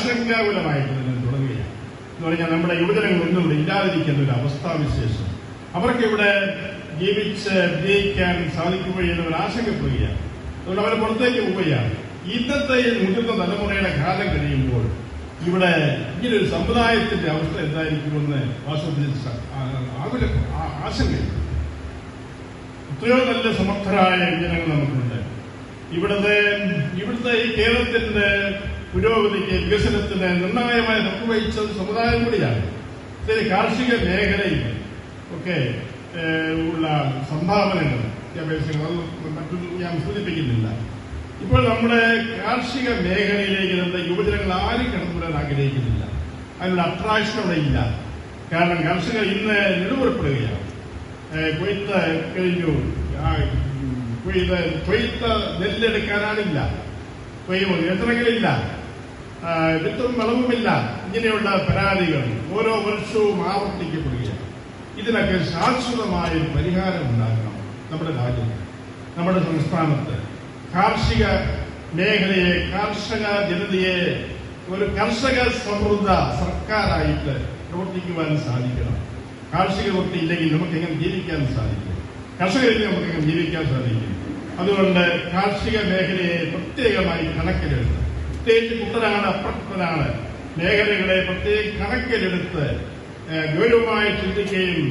ആശങ്കാകുലമായിട്ട് തന്നെ തുടങ്ങുകയാണ്. എന്ന് പറഞ്ഞാൽ നമ്മുടെ യുവജനങ്ങളൊന്നും ഇവിടെ ഇല്ലാതിരിക്കുന്ന ഒരു അവസ്ഥാവിശേഷം, അവർക്ക് ഇവിടെ ജീവിച്ച് വിജയിക്കാൻ സാധിക്കുമോ എന്നവർ ആശങ്കപ്പെടുകയാണ്. അതുകൊണ്ട് അവർ പുറത്തേക്ക് പോവുകയാണ്. ഇന്നത്തെ മുതിർന്ന തലമുറയുടെ കാലം കഴിയുമ്പോൾ ഇവിടെ ഇങ്ങനൊരു സമുദായത്തിന്റെ അവസ്ഥ എന്തായിരിക്കുമെന്ന് വാസ്തവത്തിൽ ആശങ്കയുണ്ട്. എത്രയോ നല്ല സമർത്ഥരായ ജനങ്ങൾ നമുക്കുണ്ട്. ഇവിടുത്തെ ഈ കേരളത്തിന്റെ പുരോഗതിക്ക് വികസനത്തിന് നിർണായകമായ പങ്ക് വഹിച്ച ഒരു സമുദായം കൂടിയാണ്. കാർഷിക മേഖലയിൽ ഒക്കെ ഉള്ള സംഭാവനകൾ മറ്റൊന്നും ഞാൻ സൂചിപ്പിക്കുന്നില്ല. ഇപ്പോൾ നമ്മുടെ കാർഷിക മേഖലയിലേക്ക് നമ്മുടെ യുവജനങ്ങൾ ആരും കടന്നു വരാൻ ആഗ്രഹിക്കുന്നില്ല. അതിനുള്ള അട്രാക്ഷൻ അവിടെ ഇല്ല. കാരണം കർഷകർ ഇന്ന് നെടുപുറപ്പെടുകയാണ്. കൊയ്ത്ത് കഴിഞ്ഞു, കൊയ്ത്ത് നെല്ലെടുക്കാനാണില്ല, യന്ത്രങ്ങളില്ല, വിത്തും വളവുമില്ല. ഇങ്ങനെയുള്ള പരാതികൾ ഓരോ വർഷവും ആവർത്തിക്കപ്പെടുകയാണ്. ഇതിനൊക്കെ ശാശ്വതമായ പരിഹാരം ഉണ്ടാകണം. നമ്മുടെ രാജ്യത്ത്, നമ്മുടെ സംസ്ഥാനത്ത് കാർഷിക മേഖലയെ, കർഷക ജനതയെ ഒരു കർഷക സമൃദ്ധ സർക്കാരായിട്ട് പ്രവർത്തിക്കുവാൻ സാധിക്കണം. കാർഷിക വൃത്തി ഇല്ലെങ്കിൽ നമുക്ക് എങ്ങനെ ജീവിക്കാൻ സാധിക്കും? കർഷകരില്ലെങ്കിൽ നമുക്ക് എങ്ങനെ ജീവിക്കാൻ സാധിക്കും? അതുകൊണ്ട് കാർഷിക മേഖലയെ പ്രത്യേകമായി കണക്കിലെടുത്ത്, പ്രത്യേകിച്ച് കുട്ടനാട്, അപ്പുറത്തനാട് മേഖലകളെ പ്രത്യേക കണക്കിലെടുത്ത് ഗൗരവമായി ചിന്തിക്കുകയും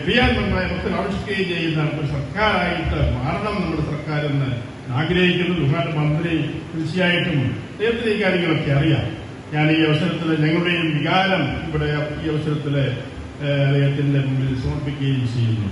ക്രിയാത്മകമായ പ്രവർത്തനം ആവിഷ്കരിക്കുകയും ചെയ്യുന്ന ഒരു സർക്കാരായിട്ട് മാറണം നമ്മുടെ സർക്കാരെന്ന് ആഗ്രഹിക്കുന്നു. ബഹുമാനമന്ത്രി തീർച്ചയായിട്ടും അദ്ദേഹത്തിന് ഈ കാര്യങ്ങളൊക്കെ അറിയാം. ഞാൻ ഈ അവസരത്തിൽ ഞങ്ങളുടെയും വികാരം ഇവിടെ ഈ അവസരത്തിൽ അദ്ദേഹത്തിന്റെ മുമ്പിൽ സമർപ്പിക്കുകയും ചെയ്യുന്നു.